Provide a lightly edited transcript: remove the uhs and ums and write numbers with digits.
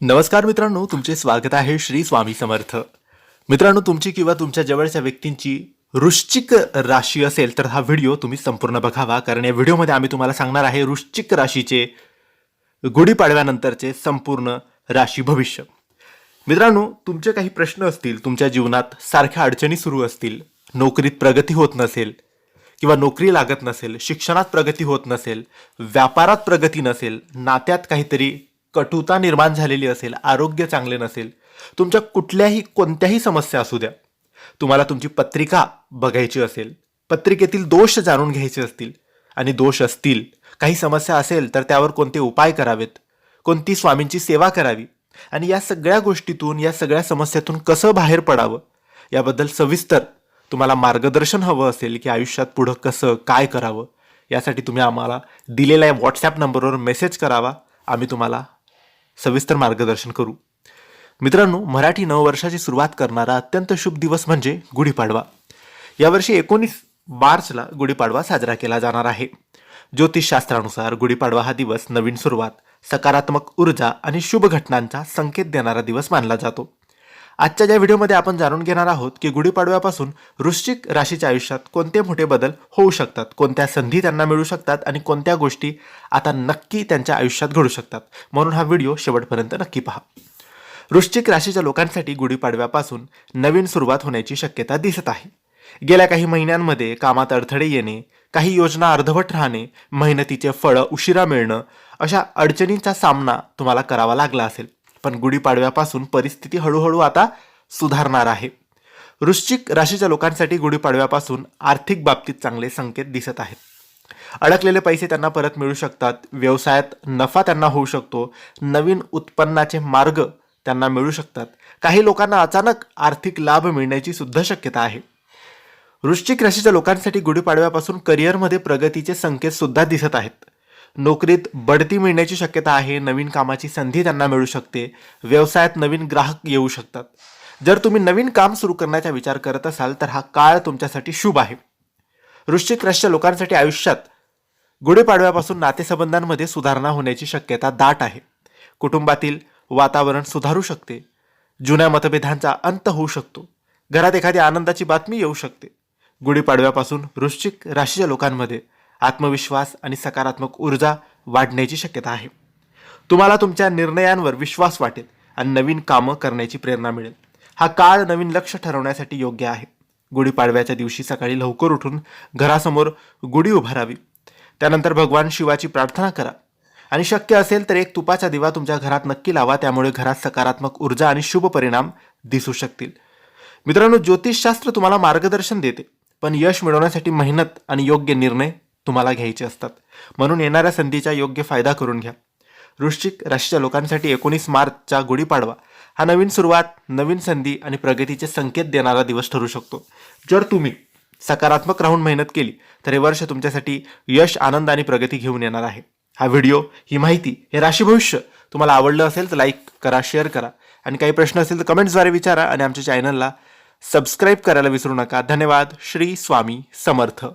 नमस्कार मित्रांनो, तुमचे स्वागत आहे श्री स्वामी समर्थ. मित्रांनो, तुमची किंवा तुमच्या जवळच्या व्यक्तींची वृश्चिक राशी असेल तर हा व्हिडिओ तुम्ही संपूर्ण बघावा, कारण या व्हिडिओमध्ये आम्ही तुम्हाला सांगणार आहे वृश्चिक राशीचे गुढीपाडव्यानंतरचे संपूर्ण राशी भविष्य. मित्रांनो, तुमचे काही प्रश्न असतील, तुमच्या जीवनात सारख्या अडचणी सुरू असतील, नोकरीत प्रगती होत नसेल किंवा नोकरी लागत नसेल, शिक्षणात प्रगती होत नसेल, व्यापारात प्रगती नसेल, नात्यात काहीतरी कटुता निर्माण झालेली असेल, आरोग्य चांगले नसेल, तुमच्या कुठल्याही कोणत्याही समस्या असू द्या, तुम्हाला तुमची पत्रिका बघायची असेल, पत्रिकेतील दोष जाणून घ्यायचे असतील आणि दोष असतील, काही समस्या असेल तर त्यावर कोणते उपाय करावेत, कोणती स्वामींची सेवा करावी आणि या सगळ्या गोष्टीतून, या सगळ्या समस्यातून कसं बाहेर पडावं याबद्दल सविस्तर तुम्हाला मार्गदर्शन हवं असेल की आयुष्यात पुढं कसं काय करावं, यासाठी तुम्ही आम्हाला दिलेल्या व्हॉट्सॲप नंबरवर मेसेज करावा. आम्ही तुम्हाला सविस्तर मार्गदर्शन करू. मित्रांनो, मराठी नववर्षाची सुरुवात करणारा अत्यंत शुभ दिवस म्हणजे गुढीपाडवा. यावर्षी 19 मार्चला गुढीपाडवा साजरा केला जाणार आहे. ज्योतिषशास्त्रानुसार गुढीपाडवा हा दिवस नवीन सुरुवात, सकारात्मक ऊर्जा आणि शुभ घटनांचा संकेत देणारा दिवस मानला जातो. आजच्या या व्हिडिओमध्ये आपण जाणून घेणार आहोत की गुढीपाडव्यापासून वृश्चिक राशीच्या आयुष्यात कोणते मोठे बदल होऊ शकतात, कोणत्या संधी त्यांना मिळू शकतात आणि कोणत्या गोष्टी आता नक्की त्यांच्या आयुष्यात घडू शकतात. म्हणून हा व्हिडिओ शेवटपर्यंत नक्की पहा. वृश्चिक राशीच्या लोकांसाठी गुढीपाडव्यापासून नवीन सुरुवात होण्याची शक्यता दिसत आहे. गेल्या काही महिन्यांमध्ये कामात अडथळे येणे, काही योजना अर्धवट राहणे, मेहनतीचे फळं उशिरा मिळणं, अशा अडचणींचा सामना तुम्हाला करावा लागला असेल. पण गुढीपाडव्यापासून परिस्थिती हळूहळू आता सुधारणार आहे. वृश्चिक राशीच्या लोकांसाठी गुढीपाडव्यापासून आर्थिक बाबतीत चांगले संकेत दिसत आहेत. अडकलेले पैसे त्यांना परत मिळू शकतात, व्यवसायात नफा त्यांना होऊ शकतो, नवीन उत्पन्नाचे मार्ग त्यांना मिळू शकतात. काही लोकांना अचानक आर्थिक लाभ मिळण्याची सुद्धा शक्यता आहे. वृश्चिक राशीच्या लोकांसाठी गुढीपाडव्यापासून करिअरमध्ये प्रगतीचे संकेत सुद्धा दिसत आहेत. नोकरीत बढती मिळण्याची शक्यता आहे, नवीन कामाची संधी त्यांना मिळू शकते, व्यवसायात नवीन ग्राहक येऊ शकतात. जर तुम्ही नवीन काम सुरू करण्याचा विचार करत असाल तर हा काळ तुमच्यासाठी शुभ आहे. वृश्चिक राशीच्या लोकांसाठी आयुष्यात गुढीपाडव्यापासून नातेसंबंधांमध्ये सुधारणा होण्याची शक्यता दाट आहे. कुटुंबातील वातावरण सुधारू शकते, जुन्या मतभेदांचा अंत होऊ शकतो, घरात एखादी आनंदाची बातमी येऊ शकते. गुढीपाडव्यापासून वृश्चिक राशीच्या लोकांमध्ये आत्मविश्वास आणि सकारात्मक ऊर्जा वाढण्याची शक्यता आहे. तुम्हाला तुमच्या निर्णयांवर विश्वास वाटेल आणि नवीन कामं करण्याची प्रेरणा मिळेल. हा काळ नवीन लक्ष्य ठरवण्यासाठी योग्य आहे. गुढीपाडव्याच्या दिवशी सकाळी लवकर उठून घरासमोर गुढी उभारावी, त्यानंतर भगवान शिवाची प्रार्थना करा आणि शक्य असेल तर एक तुपाचा दिवा तुमच्या घरात नक्की लावा. त्यामुळे घरात सकारात्मक ऊर्जा आणि शुभ परिणाम दिसू शकतील. मित्रांनो, ज्योतिषशास्त्र तुम्हाला मार्गदर्शन देते, पण यश मिळवण्यासाठी मेहनत आणि योग्य निर्णय तुम्हाला घ्यायचे असतात. म्हणून येणाऱ्या संधीचा योग्य फायदा करून घ्या. वृश्चिक राशीच्या लोकांसाठी 19 मार्चचा गुढीपाडवा हा नवीन सुरुवात, नवीन संधी आणि प्रगतीचे संकेत देणारा दिवस ठरू शकतो. जर तुम्ही सकारात्मक राहून मेहनत केली तर हे वर्ष तुमच्यासाठी यश, आनंद आणि प्रगती घेऊन येणार आहे. हा व्हिडिओ, ही माहिती, हे राशी भविष्य तुम्हाला आवडलं असेल तर लाईक करा, शेअर करा आणि काही प्रश्न असेल तर कमेंट्सद्वारे विचारा आणि आमच्या चॅनलला सबस्क्राईब करायला विसरू नका. धन्यवाद. श्री स्वामी समर्थ.